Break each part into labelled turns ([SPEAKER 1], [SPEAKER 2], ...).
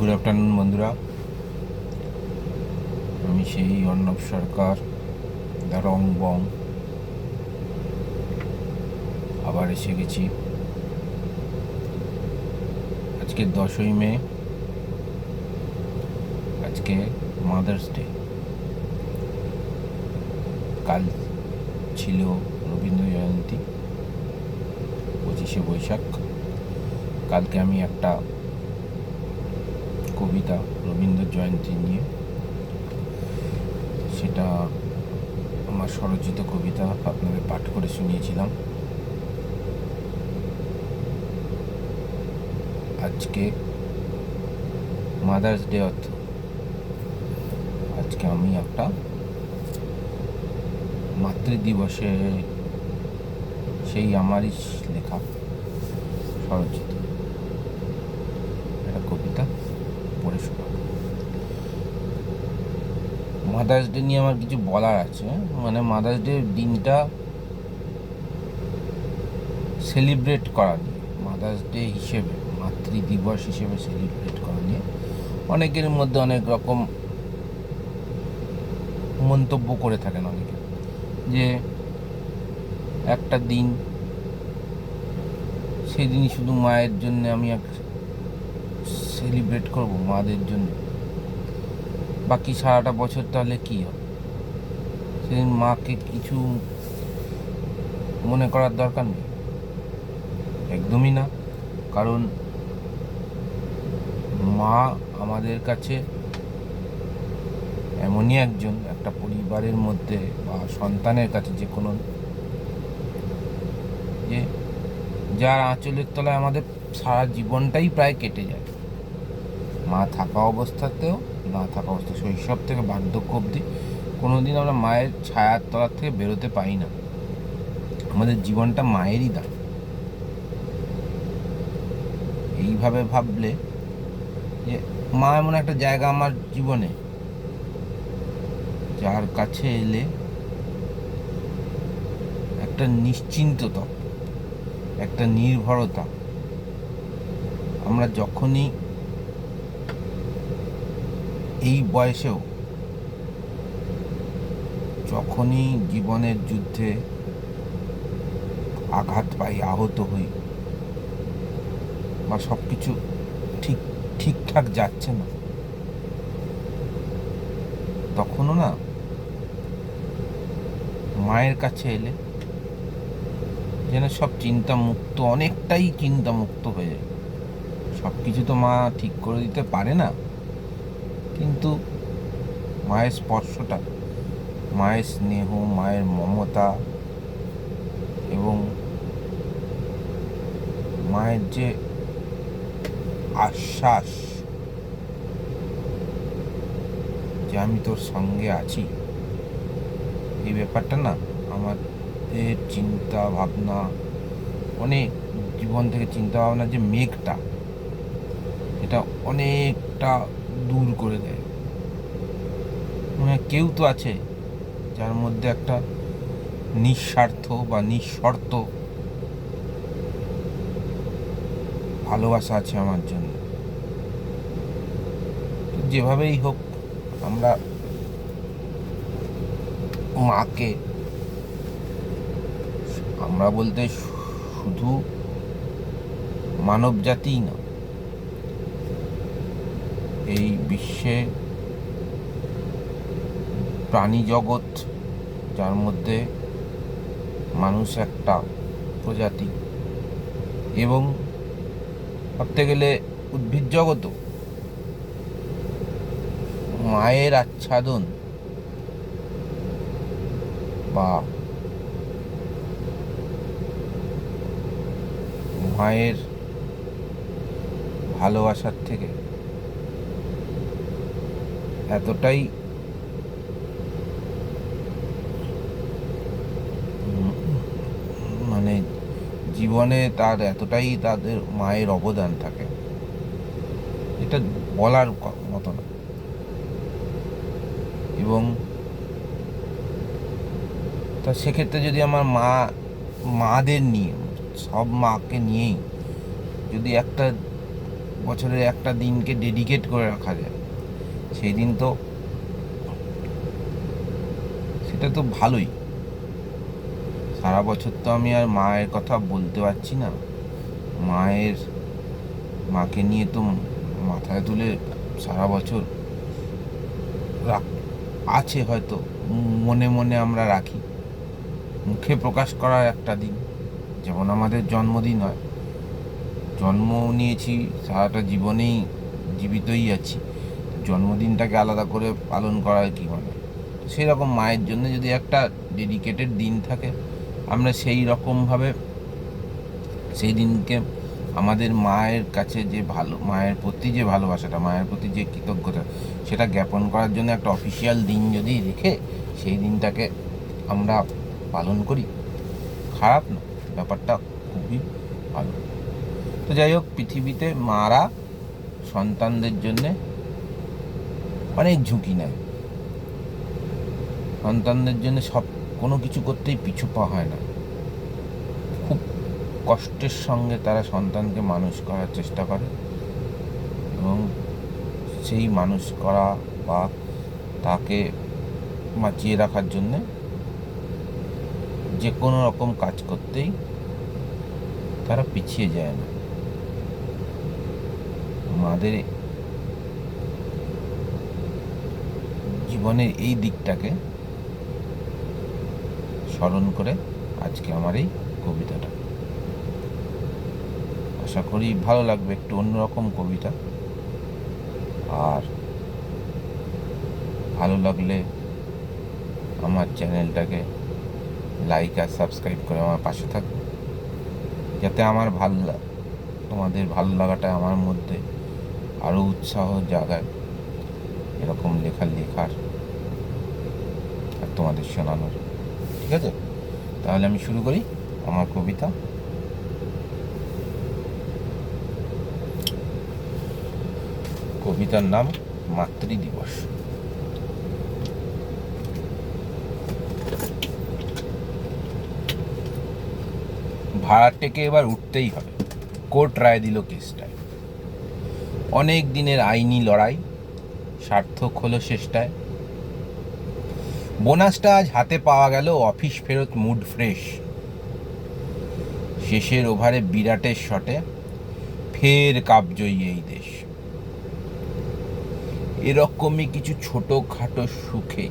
[SPEAKER 1] Good afternoon বন্ধুরা, আমি সেই অর্ণব সরকার দ্য রং বং আবার এসে গেছি। আজকে 10ই মে, আজকে মাদার্স ডে। কাল ছিল রবীন্দ্র জয়ন্তী, 25শে বৈশাখ। কালকে আমি একটা কবিতা রবীন্দ্র জয়ন্তী নিয়ে, সেটা আমার স্বরচিত কবিতা আপনাদের পাঠ করে শুনিয়েছিলাম। আজকে মাদার্স ডে, অর্থ আজকে আমি একটা মাতৃদিবসে সেই আমারই লেখা স্বরচিত একটা কবিতা পড়ে শোনাব। মাদার্স ডে নিয়ে আমার কিছু বলার আছে। মানে মাদার্স ডে দিনটা সেলিব্রেট করা নিয়ে, মাদার্স ডে হিসেবে, মাতৃদিবস হিসেবে সেলিব্রেট করা নিয়ে অনেকের মধ্যে অনেক রকম মন্তব্য করে থাকেন অনেকে, যে একটা দিন, সেদিনই শুধু মায়ের জন্য আমি সেলিব্রেট করব, মাদের জন্য, বাকি সারাটা বছর তাহলে কী হবে? সেদিন মাকে কিছু মনে করার দরকার নেই, একদমই না। কারণ মা আমাদের কাছে এমনই একজন, একটা পরিবারের মধ্যে বা সন্তানের কাছে যে কোনো, যে যার আঁচলের তলায় আমাদের সারা জীবনটাই প্রায় কেটে যায়। মা থাকা অবস্থাতেও, না থাকা অবস্থা, শৈশব থেকে বার্ধক্য অবধি কোনোদিন আমরা মায়ের ছায়ার তলার থেকে বেরোতে পারি না। আমাদের জীবনটা মায়েরই দান। এইভাবে ভাবলে যে মা এমন একটা জায়গা আমার জীবনে, যার কাছে এলে একটা নিশ্চিন্ততা, একটা নির্ভরতা। আমরা যখনই এই বয়সেও, যখনই জীবনের যুদ্ধে আঘাত পাই, আহত হই, বা সব কিছু ঠিকঠাক যাচ্ছে না, তখনও না মায়ের কাছে এলে যেন সব চিন্তামুক্ত, অনেকটাই চিন্তামুক্ত হয়ে যায়। সব কিছু তো মা ঠিক করে দিতে পারে না, কিন্তু মায়ের স্পর্শটা, মায়ের স্নেহ, মায়ের মমতা এবং মায়ের যে আশ্বাস যে আমি তোর সঙ্গে আছি, এই ব্যাপারটা না আমাদের চিন্তা ভাবনা, অনেক জীবন থেকে চিন্তা ভাবনা যে মেঘটা, এটা অনেকটা দূর করে দেয়। মানে কেউ তো আছে যার মধ্যে একটা নিঃস্বার্থ বা নিঃশর্ত ভালোবাসা আছে আমার জন্য। যেভাবেই হোক, আমরা মাকে, আমরা বলতে শুধু মানব জাতিই না, এই বিশ্বে প্রাণী জগৎ, যার মধ্যে মানুষ একটা প্রজাতি, এবং ভাবতে গেলে উদ্ভিদ জগৎও মায়ের আচ্ছাদন বা মায়ের ভালোবাসার থেকে এতটাই মানে জীবনে তার এতটাই তাদের মায়ের অবদান থাকে, এটা বলার মতো না। এবং তা সেক্ষেত্রে যদি আমার মাদের নিয়ে, সব মাকে নিয়েই যদি একটা বছরের একটা দিনকে ডেডিকেট করে রাখা যায়, সেই দিন তো সেটা তো ভালোই। সারা বছর তো আমি আর মায়ের কথা বলতে পারছি না, মাকে নিয়ে তো মাথায় তুলে সারা বছর আছে হয়তো, মনে মনে আমরা রাখি, মুখে প্রকাশ করার একটা দিন। যেমন আমাদের জন্মদিন হয়, জন্ম নিয়েছি, সারাটা জীবনেই জীবিতই আছি, জন্মদিনটাকে আলাদা করে পালন করার কি মানে? সেই রকম মায়ের জন্য যদি একটা ডেডিকেটেড দিন থাকে, আমরা সেই রকমভাবে সেই দিনকে আমাদের মায়ের কাছে যে মায়ের প্রতি যে ভালোবাসাটা, মায়ের প্রতি যে কৃতজ্ঞতা, সেটা জ্ঞাপন করার জন্য একটা অফিসিয়াল দিন যদি রেখে সেই দিনটাকে আমরা পালন করি, খারাপ না, ব্যাপারটা খুবই ভালো। তো যাই হোক, পৃথিবীতে মারা সন্তানদের জন্যে অনেক ঝুঁকি নেয়, সন্তানদের জন্য কোনো কিছু করতেই পিছু পা হয় না, খুব কষ্টের সঙ্গে তারা সন্তানকে মানুষ করার চেষ্টা করে, এবং সেই মানুষ করা বা তাকে বাঁচিয়ে রাখার জন্যে যে কোনো রকম কাজ করতেই তারা পিছিয়ে যায় না। আমাদের জীবনের এই দিকটাকে স্মরণ করে আজকে আমার এই কবিতাটা। আশা করি ভালো লাগবে, একটু অন্যরকম কবিতা। আর ভালো লাগলে আমার চ্যানেলটাকে লাইক আর সাবস্ক্রাইব করে আমার পাশে থাকবে, যাতে আমার তোমাদের ভালো লাগাটা আমার মধ্যে আরও উৎসাহ জাগায় এরকম লেখার আর তোমাদের শোনানোর। ঠিক আছে, তাহলে আমি শুরু করি আমার কবিতা। কবিতার নাম মাতৃদিবস। ভাড়া থেকে এবার উঠতেই হবে, কোর্ট রায় দিল কেসটায়। অনেক দিনের আইনি লড়াই সার্থক হলো শেষটায়। বোনাসটা আজ হাতে পাওয়া গেল, অফিস ফেরত মুড ফ্রেশ। শেষের ওভারে বিরাটের শটে ফের কাপজয়ী এই দেশ। এরকমই কিছু ছোটখাটো সুখে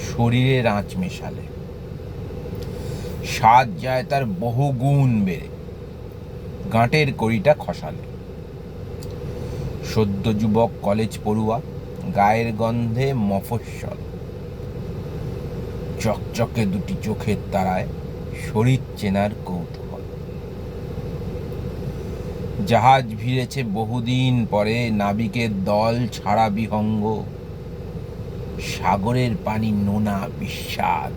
[SPEAKER 1] শরীরের আঁচ মেশালে স্বাদ যায় তার বহুগুণ বেড়ে গাঁটের কড়িটা খসালে। সদ্য যুবক কলেজ পড়ুয়া, গায়ের গন্ধে মফস্বল, চকচকে দুটি চোখের তারায় শরীর চেনার কৌতূহল। জাহাজ ভিড়েছে বহুদিন পরে, নাবিকের দল ছাড়া বিহঙ্গ, সাগরের পানি নোনা বিস্বাদ,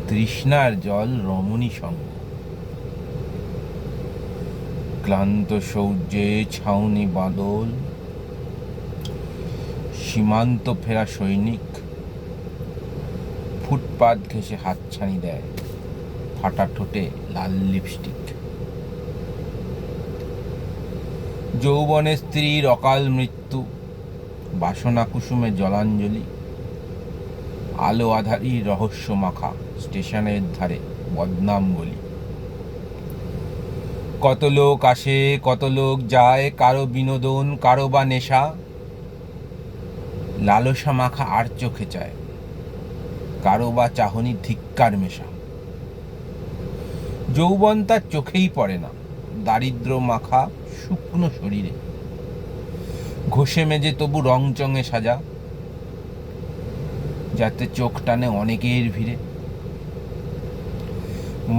[SPEAKER 1] তৃষ্ণার জল রমণী সঙ্গ। ক্লান্ত সৌর্যে ছাউনি বাদল, সীমান্ত ফেরা সৈনিক ফুটপাত ঘেঁষে হাতছানি দেয়, ফাটা ঠোঁটে লাল লিপস্টিক। যৌবনে স্ত্রীর অকাল মৃত্যু, বাসনা কুসুমে জলাঞ্জলি, আলো আধারি রহস্য মাখা স্টেশনের ধারে বদনাম গলি। কত লোক আসে কত লোক যায়, কারো বিনোদন কারো বা নেশা, লালসা মাখা আর চোখে চায়, কারো বা চাহনি ধিক্কার মেশা। যৌবন তার চোখেই পড়ে না, দারিদ্র মাখা শুকনো শরীরে, ঘষে মেজে তবু রংচঙে সাজা, যাতে চোখ টানে অনেকের ভিড়ে।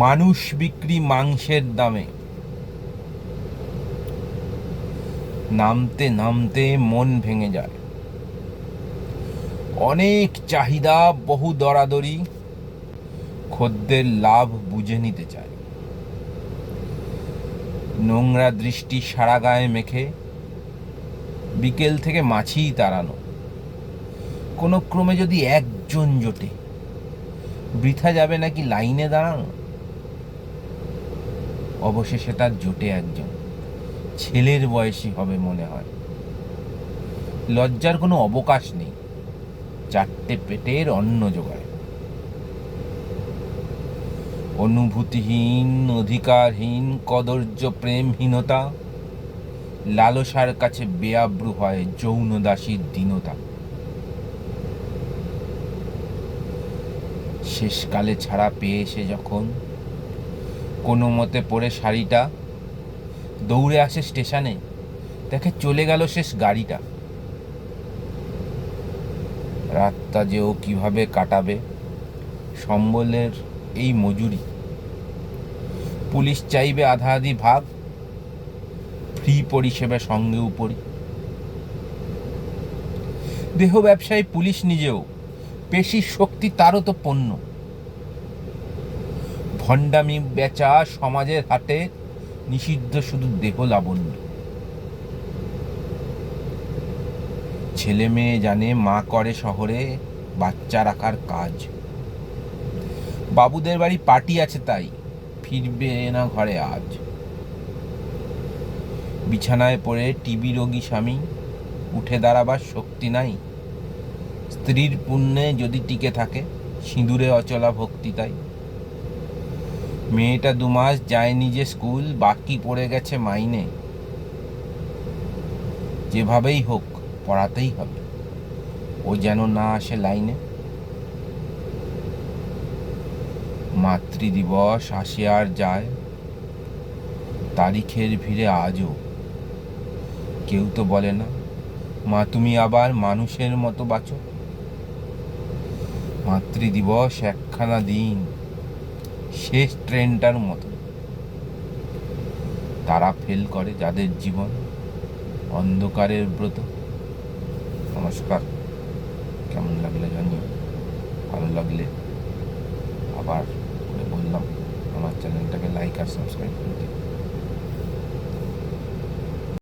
[SPEAKER 1] মানুষ বিক্রি মাংসের দামে, নামতে নামতে মন ভেঙে যায়। অনেক চাহিদা বহু দরাদরি, খদ্দের লাভ বুঝে নিতে চায়। নোংরা দৃষ্টি সারা গায়ে মেখে, বিকেল থেকে মাছিই তাড়ানো। কোনো ক্রমে যদি একজন জোটে, বৃথা যাবে নাকি লাইনে দাঁড়ানো। অবশেষে তার জোটে একজন, ছেলের বয়সী হবে মনে হয়। লজ্জার কোনো অবকাশ নেই, 4টে পেটের অন্ন জোগায়। অনুভূতিহীন, অধিকারহীন, কদর্য প্রেমহীনতা, লালসার কাছে বেআব্রু হয় যৌন দাসীর দীনতা। শেষকালে ছাড়া পেয়ে সে যখন কোনো মতে পরে শাড়িটা, দৌড়ে আসে স্টেশনে, দেখে চলে গেল শেষ গাড়িটা। রাতটা যে ও কিভাবে কাটাবে, সম্বলের এই মজুরি। পুলিশ চাইবে আধা আধি ভাগ, ফ্রি পরিষেবা সঙ্গে উপরি। দেহ ব্যবসায়ী পুলিশ নিজেও, পেশির শক্তি তারও তো পণ্য। ভণ্ডামি বেচা সমাজের হাটে, নিষিদ্ধ শুধু দেহ লাবণ্য। ছেলে মেয়ে জানে মা করে শহরে বাচ্চা রাখার কাজ। বাবুদের বাড়ি পার্টি আছে তাই ফিরবে না ঘরে আজ। বিছানায় পড়ে টিবি রোগী স্বামী, উঠে দাঁড়াবার শক্তি নাই। স্ত্রীর পুণ্যে যদি টিকে থাকে, সিঁদুরে অচলা ভক্তি তাই। মেয়েটা 2 মাস যায়নি যে স্কুল, বাকি পড়ে গেছে মাইনে। যেভাবেই হোক পড়াতেই হবে, ও যেন না আসে লাইনে। মাতৃদিবস আসে আর যায়, তারিখের ভিড়ে আজও কেউ তো বলে না, মা তুমি আবার মানুষের মতো বাঁচো। মাতৃদিবস একখানা দিন, শেষ ট্রেনটার মতো। তারা ফেল করে যাদের জীবন অন্ধকারের ব্রত। নমস্কার, কেমন লাগলে জানিও। ভালো লাগলে আবার বললাম আমার চ্যানেলটাকে লাইক আর সাবস্ক্রাইব করে দিও।